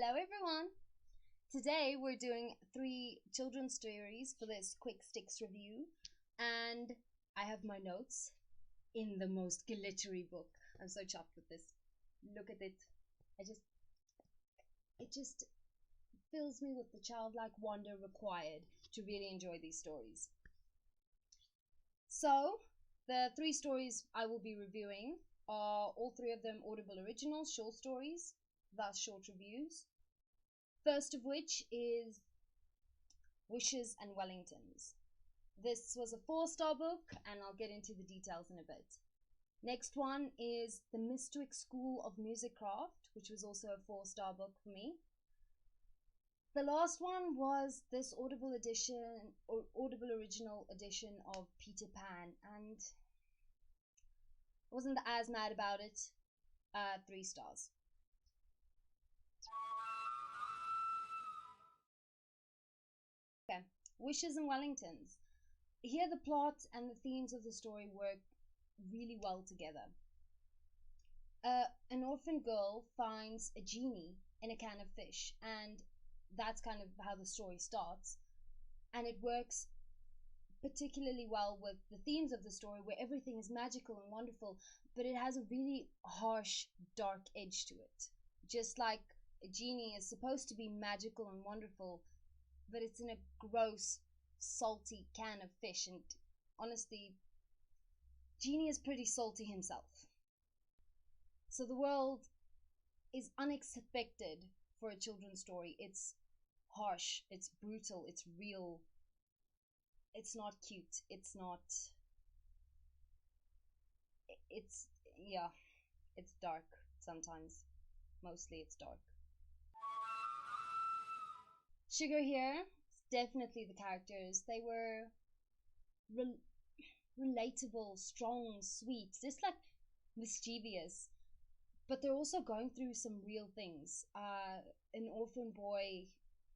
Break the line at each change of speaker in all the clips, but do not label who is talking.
Hello everyone! Today we're doing 3 children's stories for this quick sticks review, and I have my notes in the most glittery book. I'm so chuffed with this. Look at it. It just fills me with the childlike wonder required to really enjoy these stories. So, the 3 stories I will be reviewing are all 3 of them Audible originals, short stories, thus short reviews. First of which is Wishes and Wellingtons. This was a 4-star book, and I'll get into the details in a bit. Next one is The Mystwick School of Musicraft, which was also a 4-star book for me. The last one was this Audible edition, or Audible original edition of Peter Pan, and I wasn't as mad about it. 3 stars. Okay, Wishes and Wellingtons. Here the plot and the themes of the story work really well together. An orphan girl finds a genie in a can of fish, and that's kind of how the story starts. And it works particularly well with the themes of the story, where everything is magical and wonderful, but it has a really harsh, dark edge to it. Just like a genie is supposed to be magical and wonderful, but it's in a gross, salty can of fish, and honestly, Genie is pretty salty himself. So the world is unexpected for a children's story. It's harsh, it's brutal, it's real. It's not cute, it's dark sometimes. Mostly it's dark. Sugar here, definitely the characters. They were relatable, strong, sweet, just like mischievous, but they're also going through some real things. An orphan boy,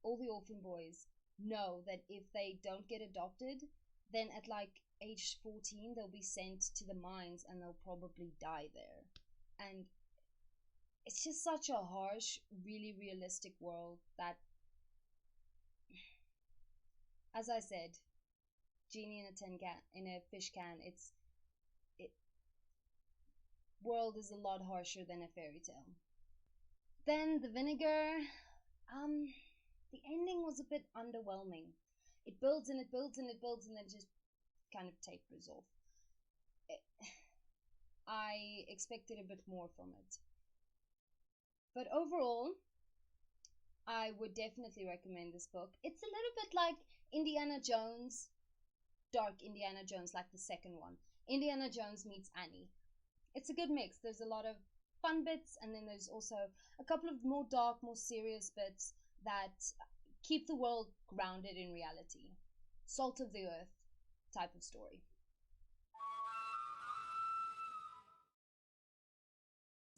all the orphan boys know that if they don't get adopted, then at like age 14 they'll be sent to the mines and they'll probably die there. And it's just such a harsh, really realistic world that, as I said, genie in a tin can, in a fish can. World is a lot harsher than a fairy tale. Then the vinegar. The ending was a bit underwhelming. It builds and it builds and it builds, and then just kind of tapers off. I expected a bit more from it. But overall, I would definitely recommend this book. It's a little bit like Indiana Jones, dark Indiana Jones, like the second one. Indiana Jones meets Annie. It's a good mix. There's a lot of fun bits, and then there's also a couple of more dark, more serious bits that keep the world grounded in reality. Salt of the earth type of story.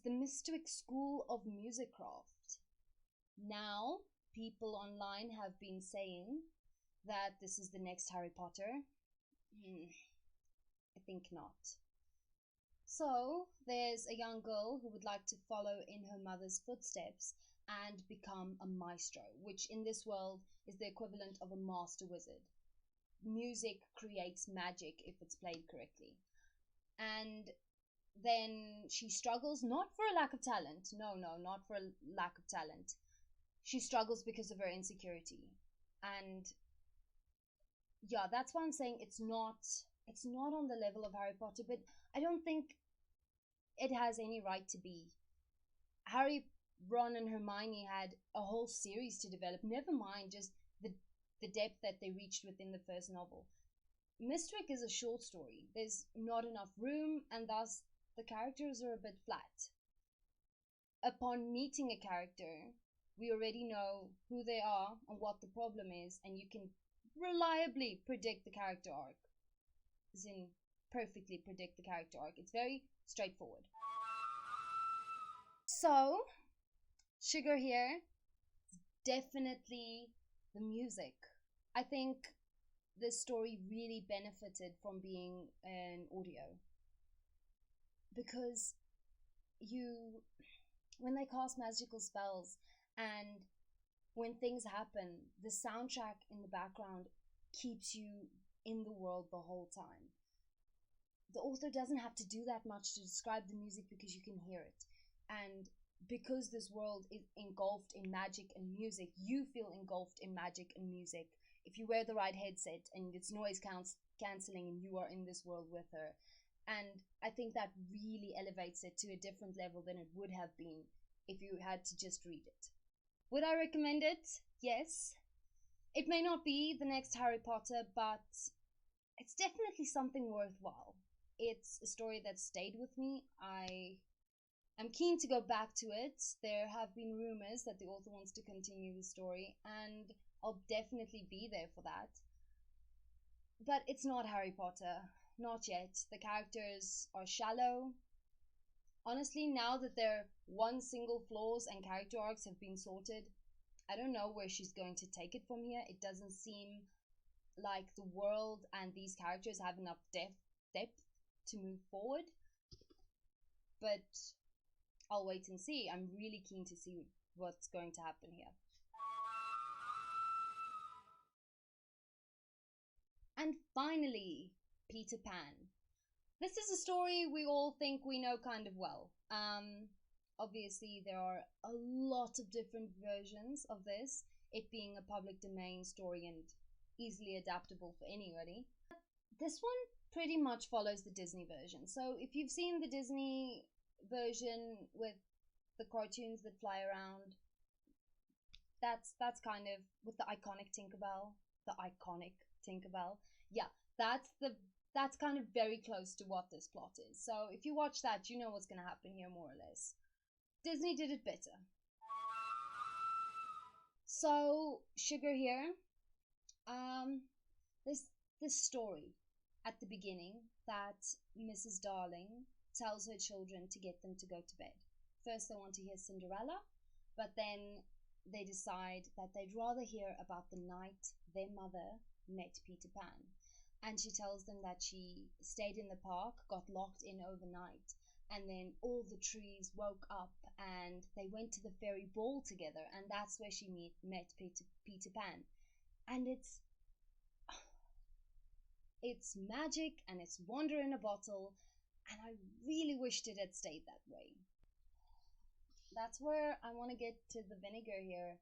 The Mystwick School of Musicraft. Now, people online have been saying that this is the next Harry Potter. I think not. So, there's a young girl who would like to follow in her mother's footsteps and become a maestro, which in this world is the equivalent of a master wizard. Music creates magic if it's played correctly. And then she struggles, not for a lack of talent. No, not for a lack of talent. She struggles because of her insecurity. And yeah, that's why I'm saying it's not on the level of Harry Potter, but I don't think it has any right to be. Harry, Ron and Hermione had a whole series to develop, never mind just the depth that they reached within the first novel. Mystwick is a short story. There's not enough room, and thus the characters are a bit flat. Upon meeting a character, we already know who they are and what the problem is, and you can reliably predict the character arc. As in, perfectly predict the character arc. It's very straightforward. So, sugar here, definitely the music. I think this story really benefited from being an audio, because when they cast magical spells and when things happen, the soundtrack in the background keeps you in the world the whole time. The author doesn't have to do that much to describe the music because you can hear it. And because this world is engulfed in magic and music, you feel engulfed in magic and music. If you wear the right headset and it's noise cancelling and you are in this world with her. And I think that really elevates it to a different level than it would have been if you had to just read it. Would I recommend it? Yes. It may not be the next Harry Potter, but it's definitely something worthwhile. It's a story that stayed with me. I'm keen to go back to it. There have been rumors that the author wants to continue the story, and I'll definitely be there for that. But it's not Harry Potter. Not yet. The characters are shallow. Honestly, now that their one single flaws and character arcs have been sorted, I don't know where she's going to take it from here. It doesn't seem like the world and these characters have enough depth to move forward. But I'll wait and see. I'm really keen to see what's going to happen here. And finally, Peter Pan. This is a story we all think we know kind of well. Obviously, there are a lot of different versions of this, it being a public domain story and easily adaptable for anybody. This one pretty much follows the Disney version. So if you've seen the Disney version with the cartoons that fly around, that's kind of with the iconic Tinkerbell. Yeah, that's kind of very close to what this plot is. So if you watch that, you know what's going to happen here more or less. Disney did it better. So sugar here, this story at the beginning that Mrs. Darling tells her children to get them to go to bed. First they want to hear Cinderella, but then they decide that they'd rather hear about the night their mother met Peter Pan. And she tells them that she stayed in the park, got locked in overnight, and then all the trees woke up and they went to the fairy ball together, and that's where she met Peter Pan. And it's magic and it's wonder in a bottle, and I really wished it had stayed that way. That's where I want to get to the vinegar here.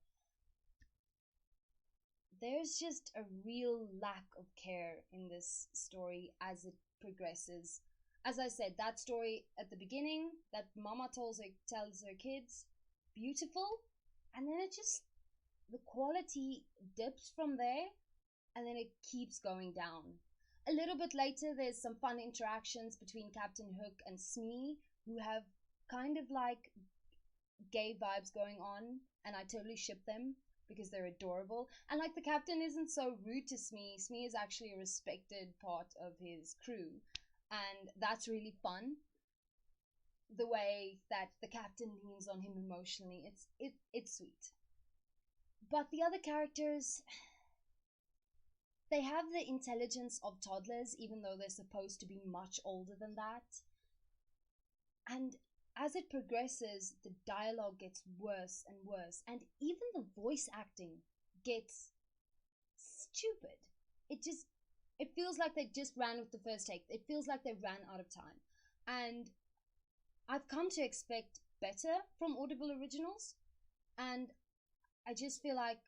There's just a real lack of care in this story as it progresses. As I said, that story at the beginning that mama tells her kids, beautiful, and then the quality dips from there, and then it keeps going down. A little bit later, there's some fun interactions between Captain Hook and Smee, who have kind of like gay vibes going on, and I totally ship them because they're adorable. And like, the captain isn't so rude to Smee. Smee is actually a respected part of his crew, and that's really fun. The way that the captain leans on him emotionally, it's sweet. But the other characters, they have the intelligence of toddlers, even though they're supposed to be much older than that. And as it progresses, the dialogue gets worse and worse, and even the voice acting gets stupid. It feels like they just ran with the first take. It feels like they ran out of time. And I've come to expect better from Audible Originals, and I just feel like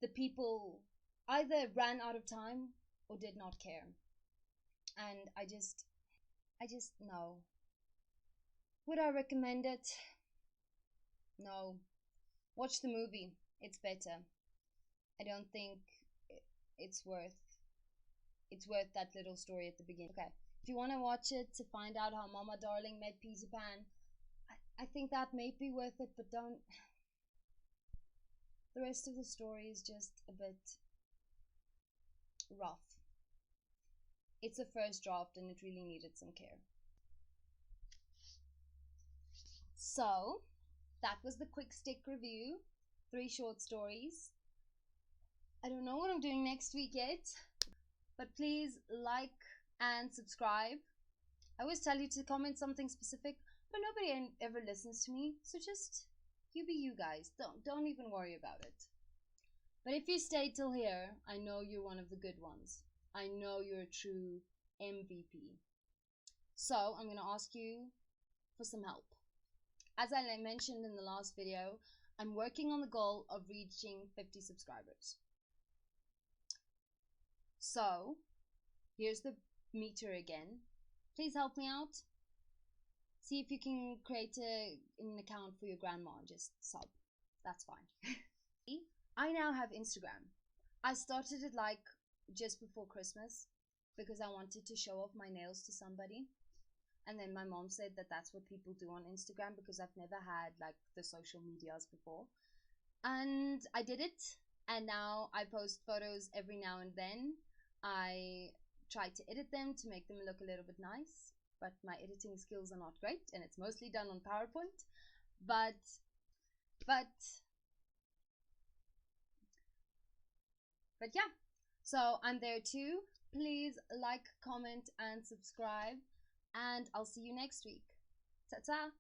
the people either ran out of time or did not care. And I just no. Would I recommend it? No. Watch the movie. It's better. I don't think it's worth that little story at the beginning. Okay, if you want to watch it to find out how Mama Darling met Peter Pan, I think that may be worth it, but don't. The rest of the story is just a bit rough. It's a first draft and it really needed some care. So, that was the quick stick review. 3 short stories. I don't know what I'm doing next week yet, but please like and subscribe. I always tell you to comment something specific, but nobody ever listens to me, so just, You be you guys. Don't even worry about it. But if you stayed till here, I know you're one of the good ones. I know you're a true MVP. So I'm gonna ask you for some help. As I mentioned in the last video, I'm working on the goal of reaching 50 subscribers. So here's the meter again. Please help me out. See if you can create an account for your grandma and just sub. That's fine. I now have Instagram. I started it like just before Christmas because I wanted to show off my nails to somebody. And then my mom said that that's what people do on Instagram because I've never had like the social medias before. And I did it. And now I post photos every now and then. I try to edit them to make them look a little bit nice. But my editing skills are not great. And it's mostly done on PowerPoint. But yeah. So I'm there too. Please like, comment, and subscribe. And I'll see you next week. Ta-ta!